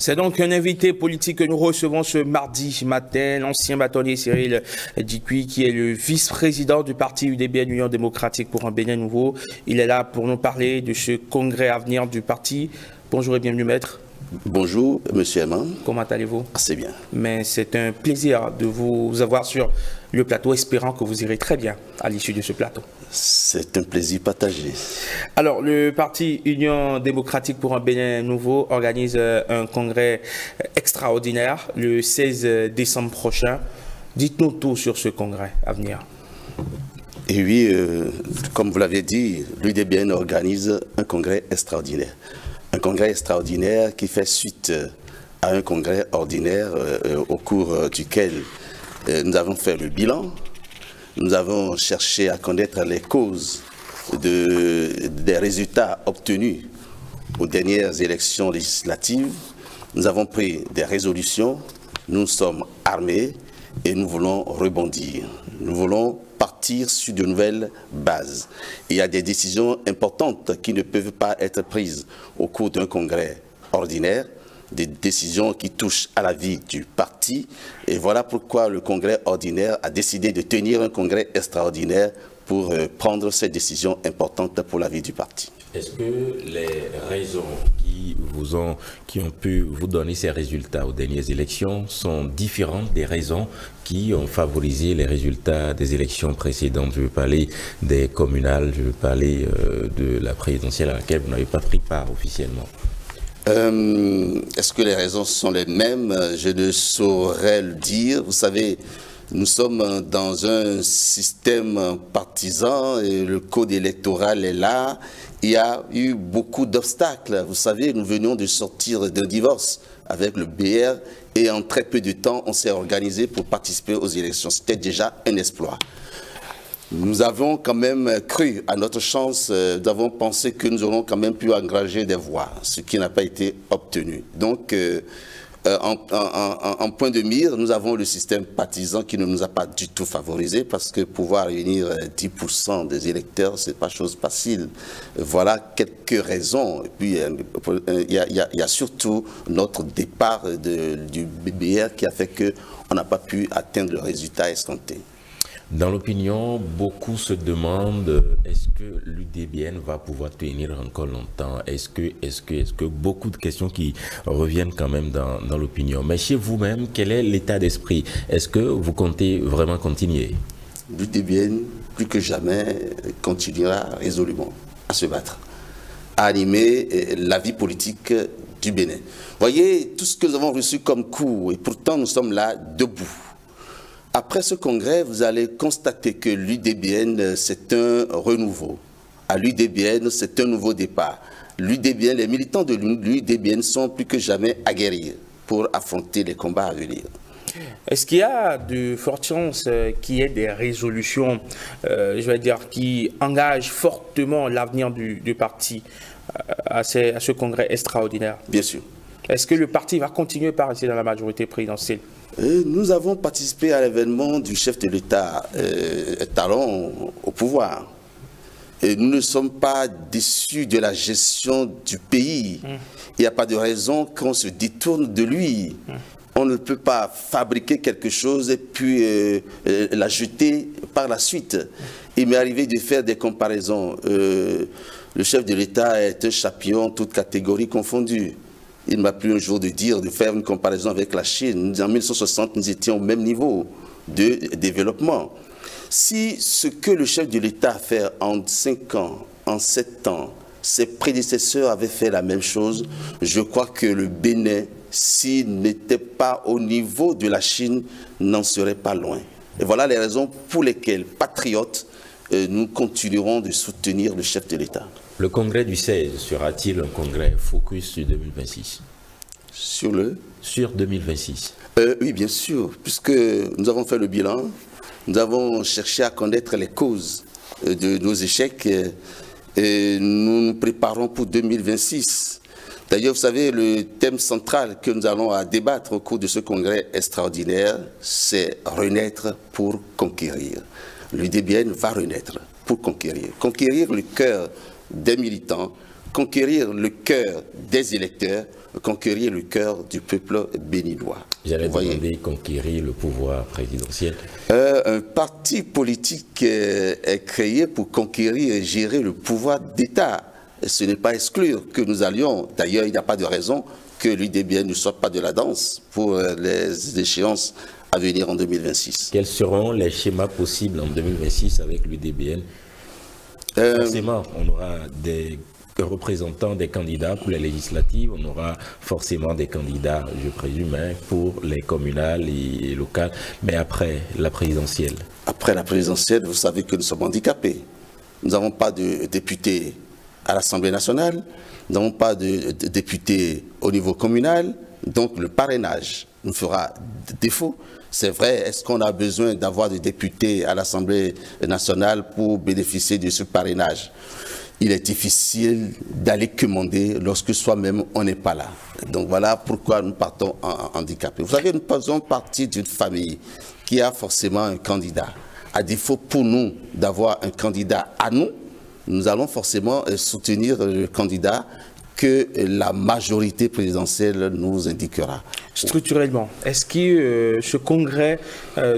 C'est donc un invité politique que nous recevons ce mardi matin, l'ancien bâtonnier Cyril Dikui, qui est le vice-président du parti UDBN, Union démocratique pour un Bénin nouveau. Il est là pour nous parler de ce congrès à venir du parti. Bonjour et bienvenue, maître. Bonjour, monsieur Eman. Comment allez-vous? C'est bien. Mais c'est un plaisir de vous avoir sur le plateau, espérant que vous irez très bien à l'issue de ce plateau. C'est un plaisir partagé. Alors, le parti Union démocratique pour un Bénin nouveau organise un congrès extraordinaire le 16 décembre prochain. Dites-nous tout sur ce congrès à venir. Et oui, comme vous l'avez dit, l'UDBN organise un congrès extraordinaire. Un congrès extraordinaire qui fait suite à un congrès ordinaire au cours duquel nous avons fait le bilan. Nous avons cherché à connaître les causes des résultats obtenus aux dernières élections législatives. Nous avons pris des résolutions, nous sommes armés et nous voulons rebondir. Nous voulons partir sur de nouvelles bases. Il y a des décisions importantes qui ne peuvent pas être prises au cours d'un congrès ordinaire, des décisions qui touchent à la vie du parti. Et voilà pourquoi le congrès ordinaire a décidé de tenir un congrès extraordinaire pour prendre ces décisions importantes pour la vie du parti. Est-ce que les raisons qui ont pu vous donner ces résultats aux dernières élections sont différentes des raisons qui ont favorisé les résultats des élections précédentes? Je veux parler des communales, je veux parler de la présidentielle à laquelle vous n'avez pas pris part officiellement. Est-ce que les raisons sont les mêmes? Je ne saurais le dire. Vous savez, nous sommes dans un système partisan et le code électoral est là. Il y a eu beaucoup d'obstacles. Vous savez, nous venions de sortir d'un divorce avec le BR et en très peu de temps, on s'est organisé pour participer aux élections. C'était déjà un exploit. Nous avons quand même cru à notre chance, nous avons pensé que nous aurions quand même pu engager des voix, ce qui n'a pas été obtenu. Donc, en point de mire, nous avons le système partisan qui ne nous a pas du tout favorisé parce que pouvoir réunir 10% des électeurs, ce n'est pas chose facile. Voilà quelques raisons. Et puis, il y a surtout notre départ du BBR qui a fait qu'on n'a pas pu atteindre le résultat escompté. Dans l'opinion, beaucoup se demandent est-ce que l'UDBN va pouvoir tenir encore longtemps? Est-ce que beaucoup de questions qui reviennent quand même dans l'opinion. Mais chez vous-même, quel est l'état d'esprit? Est-ce que vous comptez vraiment continuer? L'UDBN, plus que jamais, continuera résolument à se battre, à animer la vie politique du Bénin. Voyez tout ce que nous avons reçu comme coup, et pourtant nous sommes là debout. Après ce congrès, vous allez constater que l'UDBN, c'est un renouveau. À l'UDBN, c'est un nouveau départ. L'UDBN, les militants de l'UDBN sont plus que jamais aguerris pour affronter les combats à venir. Est-ce qu'il y a de fortes chances qu'il y ait des résolutions, je vais dire, qui engagent fortement l'avenir du parti à ce congrès extraordinaire? Bien sûr. Est-ce que le parti va continuer par rester dans la majorité présidentielle? Nous avons participé à l'événement du chef de l'État Talon au pouvoir. Et nous ne sommes pas déçus de la gestion du pays. Il n'y a pas de raison qu'on se détourne de lui. On ne peut pas fabriquer quelque chose et puis la jeter par la suite. Il m'est arrivé de faire des comparaisons. Le chef de l'État est un champion, toutes catégories confondues. Il m'a plu un jour de faire une comparaison avec la Chine. En 1960, nous étions au même niveau de développement. Si ce que le chef de l'État a fait en 5 ans, en 7 ans, ses prédécesseurs avaient fait la même chose, je crois que le Bénin, s'il n'était pas au niveau de la Chine, n'en serait pas loin. Et voilà les raisons pour lesquelles, patriotes, nous continuerons de soutenir le chef de l'État. Le congrès du 16 sera-t-il un congrès focus sur 2026? Sur 2026. Oui, bien sûr, puisque nous avons fait le bilan, nous avons cherché à connaître les causes de nos échecs et nous nous préparons pour 2026. D'ailleurs, vous savez, le thème central que nous allons débattre au cours de ce congrès extraordinaire, c'est renaître pour conquérir. L'UDBN va renaître pour conquérir. Conquérir le cœur des militants, conquérir le cœur des électeurs, conquérir le cœur du peuple béninois. J'allais demander conquérir le pouvoir présidentiel. Un parti politique est créé pour conquérir et gérer le pouvoir d'État. Ce n'est pas exclure que nous allions, d'ailleurs il n'y a pas de raison que l'UDBN ne soit pas de la danse pour les échéances à venir en 2026. Quels seront les schémas possibles en 2026 avec l'UDBN? Forcément, on aura des représentants, des candidats pour les législatives, on aura forcément des candidats, je présume, pour les communales et locales, mais après la présidentielle. Après la présidentielle, vous savez que nous sommes handicapés. Nous n'avons pas de députés à l'Assemblée nationale, nous n'avons pas de députés au niveau communal, donc le parrainage nous fera défaut. C'est vrai, est-ce qu'on a besoin d'avoir des députés à l'Assemblée nationale pour bénéficier de ce parrainage? Il est difficile d'aller commander lorsque soi-même on n'est pas là. Donc voilà pourquoi nous partons handicapés. Vous savez, nous faisons partie d'une famille qui a forcément un candidat. À défaut pour nous d'avoir un candidat à nous, nous allons forcément soutenir le candidat que la majorité présidentielle nous indiquera. Structurellement, est-ce que ce congrès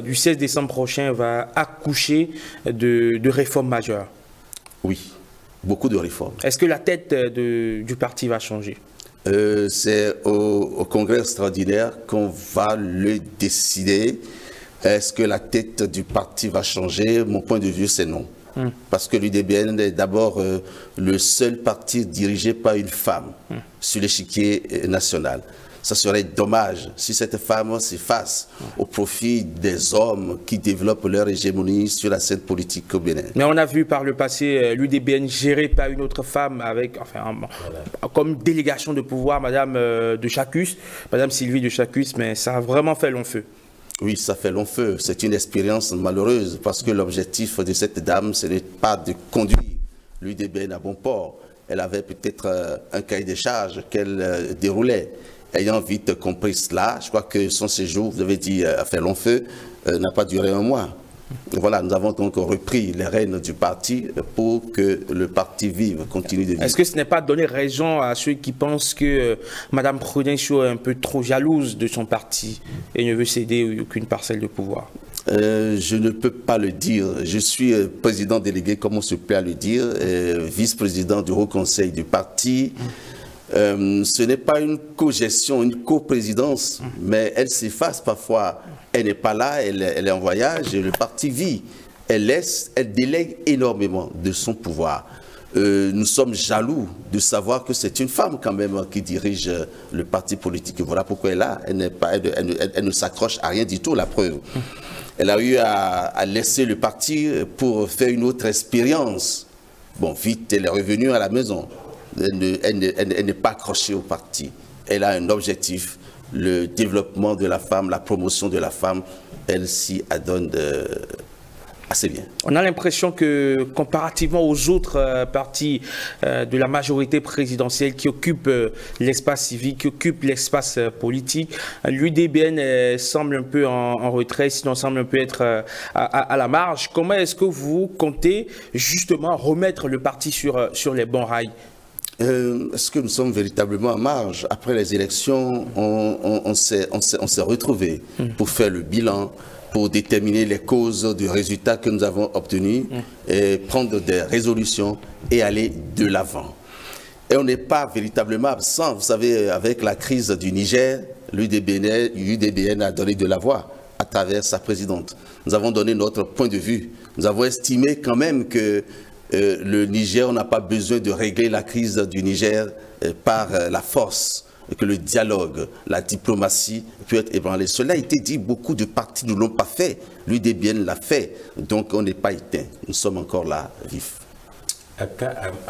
du 16 décembre prochain va accoucher de réformes majeures? Oui, beaucoup de réformes. Est-ce que la tête du parti va changer? C'est au congrès extraordinaire qu'on va le décider. Est-ce que la tête du parti va changer? Mon point de vue, c'est non. Parce que l'UDBN est d'abord le seul parti dirigé par une femme sur l'échiquier national. Ça serait dommage si cette femme s'efface au profit des hommes qui développent leur hégémonie sur la scène politique au Bénin. Mais on a vu par le passé l'UDBN géré par une autre femme avec, enfin, comme délégation de pouvoir, Madame de Chacus, Madame Sylvie de Chacus, mais ça a vraiment fait long feu. Oui, ça fait long feu. C'est une expérience malheureuse parce que l'objectif de cette dame, ce n'est pas de conduire l'UDBN à bon port. Elle avait peut-être un cahier de charges qu'elle déroulait. Ayant vite compris cela, je crois que son séjour, vous avez dit, a fait long feu, n'a pas duré un mois. Voilà, nous avons donc repris les rênes du parti pour que le parti vive, continue de vivre. Est-ce que ce n'est pas donner raison à ceux qui pensent que Mme Prudencio est un peu trop jalouse de son parti et ne veut céder aucune parcelle de pouvoir? Je ne peux pas le dire. Je suis président délégué, comme on se plaît à le dire, vice-président du Haut Conseil du parti. Ce n'est pas une co-gestion, une co-présidence, mais elle s'efface parfois. Elle n'est pas là, elle est en voyage et le parti vit. Elle délègue énormément de son pouvoir. Nous sommes jaloux de savoir que c'est une femme quand même qui dirige le parti politique. Voilà pourquoi elle est là. Elle ne s'accroche à rien du tout, la preuve. Elle a eu à laisser le parti pour faire une autre expérience. Bon, vite, elle est revenue à la maison. Elle n'est pas accrochée au parti. Elle a un objectif, le développement de la femme, la promotion de la femme. Elle s'y adonne assez bien. On a l'impression que, comparativement aux autres partis de la majorité présidentielle qui occupent l'espace civique, qui occupent l'espace politique, l'UDBN semble un peu en retrait, sinon semble un peu être à la marge. Comment est-ce que vous comptez justement remettre le parti sur les bons rails? Est-ce que nous sommes véritablement en marge? Après les élections, on s'est retrouvés pour faire le bilan, pour déterminer les causes du résultat que nous avons obtenu, et prendre des résolutions et aller de l'avant. Et on n'est pas véritablement absent. Vous savez, avec la crise du Niger, l'UDBN a donné de la voix à travers sa présidente. Nous avons donné notre point de vue. Nous avons estimé quand même que le Niger, on n'a pas besoin de régler la crise du Niger par la force, et que le dialogue, la diplomatie peut être ébranlé. Cela a été dit, beaucoup de partis ne l'ont pas fait, l'UDBN l'a fait, donc on n'est pas éteint, nous sommes encore là, vifs. À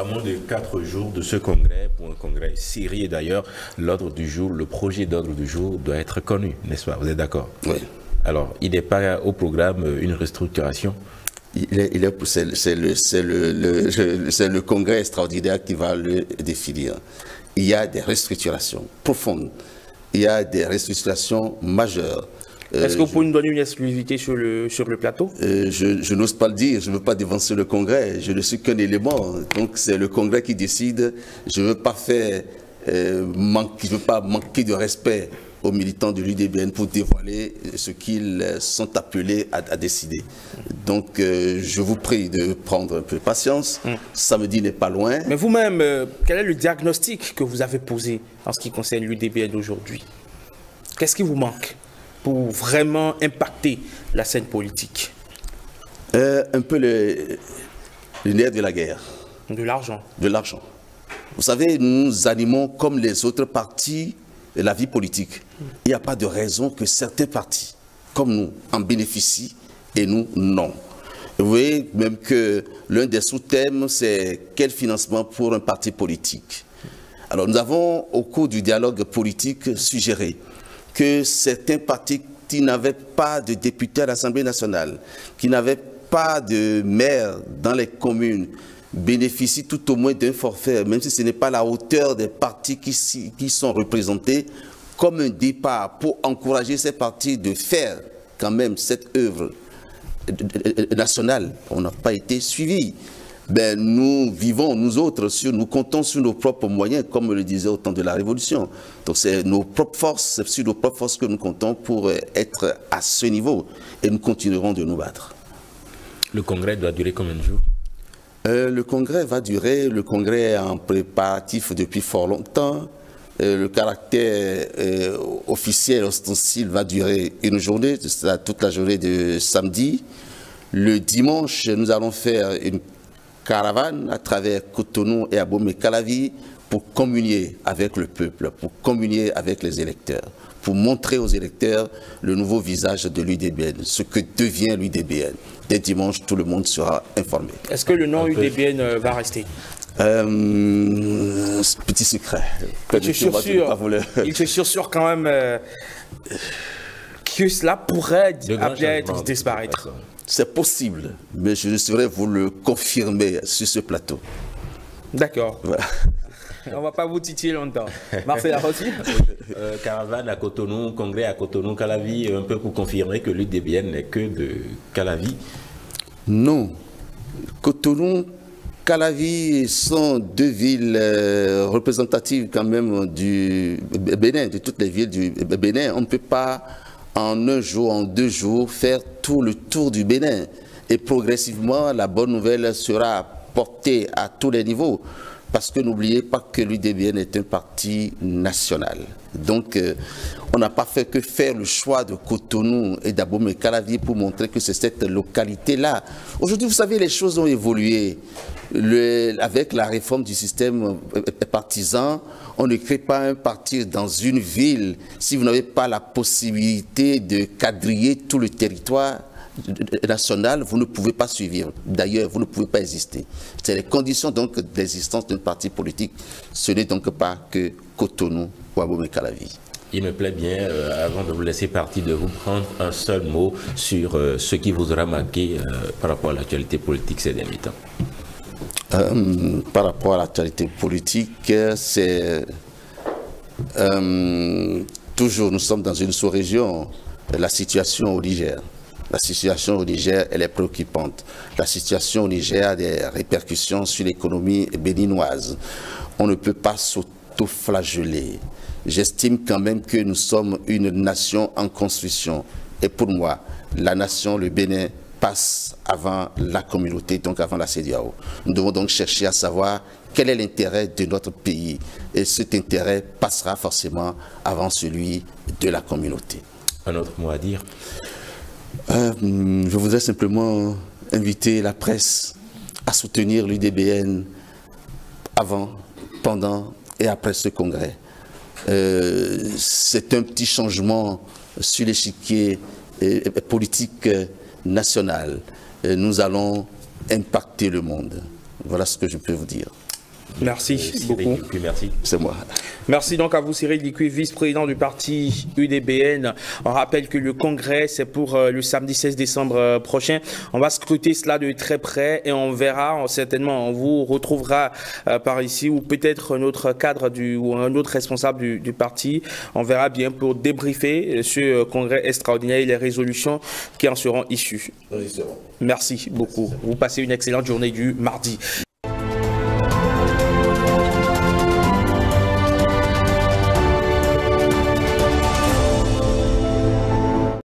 moins de 4 jours de ce congrès, pour un congrès sérieux d'ailleurs, l'ordre du jour, le projet d'ordre du jour doit être connu, n'est-ce pas? Vous êtes d'accord? Oui. Alors, il n'est pas au programme une restructuration? C'est le congrès extraordinaire qui va le définir. Il y a des restructurations profondes, il y a des restructurations majeures. Est-ce que vous pouvez nous donner une exclusivité sur le plateau? Je n'ose pas le dire, je ne veux pas dévancer le Congrès, je ne suis qu'un élément, donc c'est le Congrès qui décide. Je ne veux pas manquer de respect aux militants de l'UDBN pour dévoiler ce qu'ils sont appelés à décider. Donc je vous prie de prendre un peu de patience, samedi n'est pas loin. Mais vous-même, quel est le diagnostic que vous avez posé en ce qui concerne l'UDBN aujourd'hui? Qu'est-ce qui vous manque pour vraiment impacter la scène politique? Un peu le nerf de la guerre. De l'argent. De l'argent. Vous savez, nous animons comme les autres partis la vie politique. Il n'y a pas de raison que certains partis, comme nous, en bénéficient et nous, non. Vous voyez même que l'un des sous-thèmes, c'est quel financement pour un parti politique. Alors nous avons, au cours du dialogue politique, suggéré que certains partis qui n'avaient pas de députés à l'Assemblée nationale, qui n'avaient pas de maire dans les communes, bénéficient tout au moins d'un forfait, même si ce n'est pas la hauteur des partis qui sont représentés, comme un départ pour encourager ces partis de faire quand même cette œuvre nationale. On n'a pas été suivis. Ben, nous vivons, nous autres, nous comptons sur nos propres moyens, comme le disait au temps de la Révolution. Donc c'est nos propres forces, c'est sur nos propres forces que nous comptons pour être à ce niveau. Et nous continuerons de nous battre. Le congrès doit durer combien de jours? Le congrès va durer, le congrès est en préparatif depuis fort longtemps. Le caractère officiel, ostensile, va durer une journée, toute la journée de samedi. Le dimanche, nous allons faire une caravane à travers Cotonou et Abomey-Calavi pour communier avec le peuple, pour communier avec les électeurs, pour montrer aux électeurs le nouveau visage de l'UDBN, ce que devient l'UDBN. Dès dimanche, tout le monde sera informé. Est-ce que le nom UDBN va rester? Petit secret. Il se sursure quand même que cela pourrait appelé disparaître. C'est possible, mais je ne saurais vous le confirmer sur ce plateau. D'accord. Voilà. On ne va pas vous titiller longtemps. Marcel Arossi. Caravane à Cotonou, congrès à Cotonou, Calavi, un peu pour confirmer que l'UDBN n'est que de Calavi. Non. Cotonou, Calavi sont deux villes représentatives quand même du Bénin, de toutes les villes du Bénin. On ne peut pas en un jour, en 2 jours, faire tout le tour du Bénin. Et progressivement, la bonne nouvelle sera portée à tous les niveaux. Parce que n'oubliez pas que l'UDBN est un parti national. Donc, on n'a pas fait que faire le choix de Cotonou et d'Abomey-Calavi pour montrer que c'est cette localité-là. Aujourd'hui, vous savez, les choses ont évolué. Avec la réforme du système partisan, on ne crée pas un parti dans une ville si vous n'avez pas la possibilité de quadriller tout le territoire national, vous ne pouvez pas suivre. D'ailleurs, vous ne pouvez pas exister. C'est les conditions donc d'existence d'un parti politique. Ce n'est donc pas que Cotonou ou Abomey-Calavi. Il me plaît bien, avant de vous laisser partir, de vous prendre un seul mot sur ce qui vous aura marqué par rapport à l'actualité politique ces derniers temps. Par rapport à l'actualité politique, c'est toujours, nous sommes dans une sous-région, la situation au Niger. La situation au Niger, elle est préoccupante. La situation au Niger a des répercussions sur l'économie béninoise. On ne peut pas s'auto-flageller. J'estime quand même que nous sommes une nation en construction. Et pour moi, la nation, le Bénin, passe avant la communauté, donc avant la CEDEAO. Nous devons donc chercher à savoir quel est l'intérêt de notre pays. Et cet intérêt passera forcément avant celui de la communauté. Un autre mot à dire? Je voudrais simplement inviter la presse à soutenir l'UDBN avant, pendant et après ce congrès. C'est un petit changement sur l'échiquier politique national. Nous allons impacter le monde. Voilà ce que je peux vous dire. Merci beaucoup. Merci. C'est moi. Merci donc à vous, Cyril Likui, vice-président du parti UDBN. On rappelle que le congrès, c'est pour le samedi 16 décembre prochain. On va scruter cela de très près et on verra, certainement, on vous retrouvera par ici ou peut-être un autre cadre ou un autre responsable du parti. On verra bien pour débriefer ce congrès extraordinaire et les résolutions qui en seront issues. Merci beaucoup. Vous passez une excellente journée du mardi.